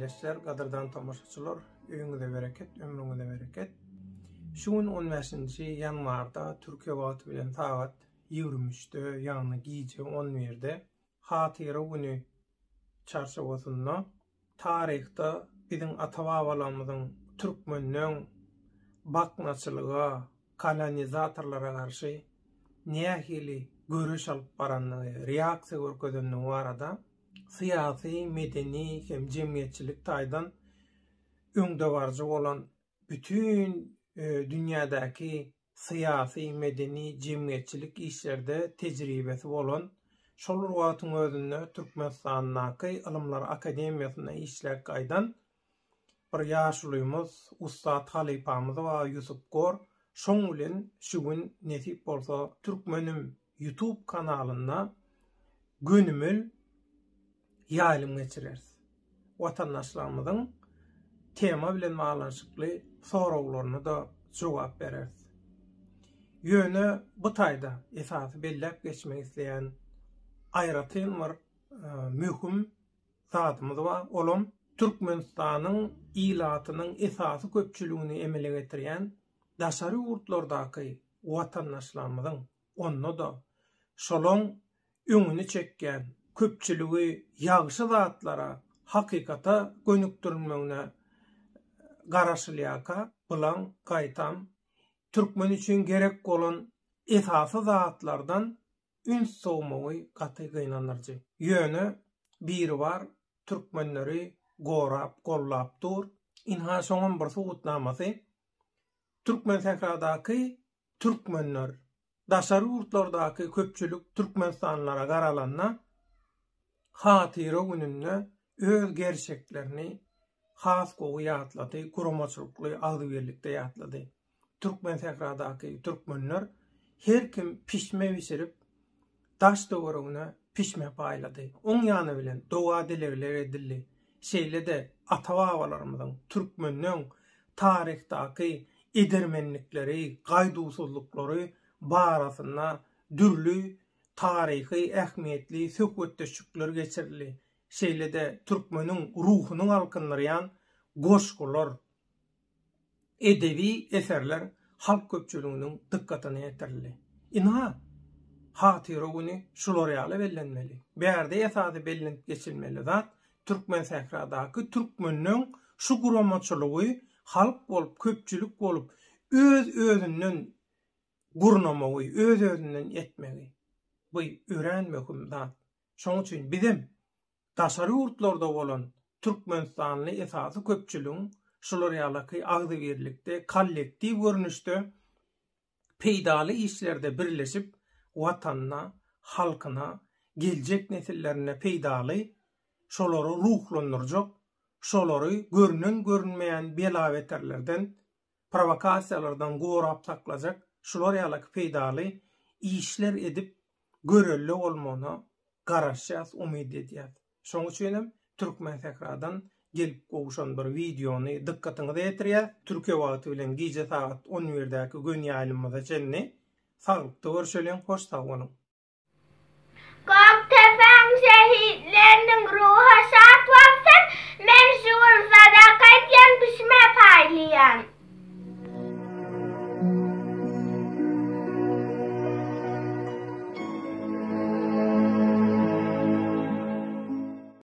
dinleýäçler, gadyrdan tamaşaçylar, öňüňizde bereket, ömrüňizde bereket. Şuň 15-nji ýanwarda Türkiýe wagty bilen saat 23-de, ýagny giýje 11-de Hatyra güni çarşawasynda taryhda biziň ata-babalarymyzyň türkmenliň bakmaçylyga, kolonizatorlara garşy nähili görüş alyp baranlygy, reaksiýa görkezendigi barada siyasi, medeni hem cemiyetçilik taýdan öňde barjy bolan bütün dünyadaki siyasi, medeni, cemiyetçilik işlerde tecrübesi bolan şol wagtyň özünde Türkmenistanyň Ilymlar Akademiýasyna işläp gaýdan bir ýaşlymyz Ustad Halypamyz we Yusuf Gor şoň bilen şu gün nesip bolsa Türkmenim YouTube kanalynda gönümül ýaýlym geçireriz. Watandaşlarymyzyň tema bilen baglanşykly soraglaryna da jogap bereriz. Ýöne bu taýda esasy belläp geçmek isleýän aýratyn bir möhüm zatymyz bar. Olam Türkmenistanyň ilatynyň esasy köpçüligini emele getirýän daşary ýurtlardaky watandaşlarymyzyň onda da şolaň öňüni çekýän köpçüligi ýagşy zatlara, hakykata gönükdirmegine garaşylýaka bilen gaýtam türkmen üçin gerek bolan esasy zatlardan üns sowmagy gaty gynanyrjy. Ýöne biri bar türkmenleri gorap, gollap dur. Inha şoňam bir sowutnamasy Türkmen sehradaky türkmenler daşary ýurtlardaky köpçülik türkmenistanlara garalanna Hatyra gününde öz gerçeklerini has gowy ýatlady, guramaçylykly agdybirlikde ýatlady. Türkmen sehradaky türkmenler her kim pişme biçirip daş döwrüne pişme paýlady. Oň ýany bilen dowa dileler edildi. Şeýle-de ata-babalarymyzyň türkmenliň taryhdaky edermenlikleri, gaýdusuzlyklary barasynda dürli tarihi ähmiýetli söhbetdeşikler geçirildi. Şeýle-de türkmeniň ruhunyň alkynlaryň goşgular, edebi eserler halk köpçüliginiň dikkatyny ýetirdi. Inha Hatyra güni şular ýaly bellenmeli. Bärde esasy bellenip geçilmeli zat Türkmen sehradaky türkmenliň şu guramaçylygy halk bolup, köpçülik bolup öz-özünden gurnamagy, öz-özünden etmegi. Bu ören möhüm zat. Şoň üçin bizim daşary ýurtlarda bolan Türkmenistanly esasy köpçüligiň şular ýaly agdybirlikde, kollektiv görnüşde peýdaly işlerde birleşip watanyna, halkyna, geljek nesillerine peýdaly şolary ruhlandyrjak, şolary görünen görünmeýän belaweterlerden, provokasiýalardan gorap saklajak, şular ýaly peýdaly işler edip görelli bolmagyna garaşýas, umyt edýär. Şoň üçin Türkmen sehradadan gelip gowuşan bir videony dikkatyňize ýetirýär. Türkiýe wagty bilen giýje saat 11-däki gün ýaýlymyza çenni saglypda görüşelim, hoş sag bolun. Göktepeň şehitleriniň ruha şad bolsun, men şu sadaka diýen pişme paýlaýan.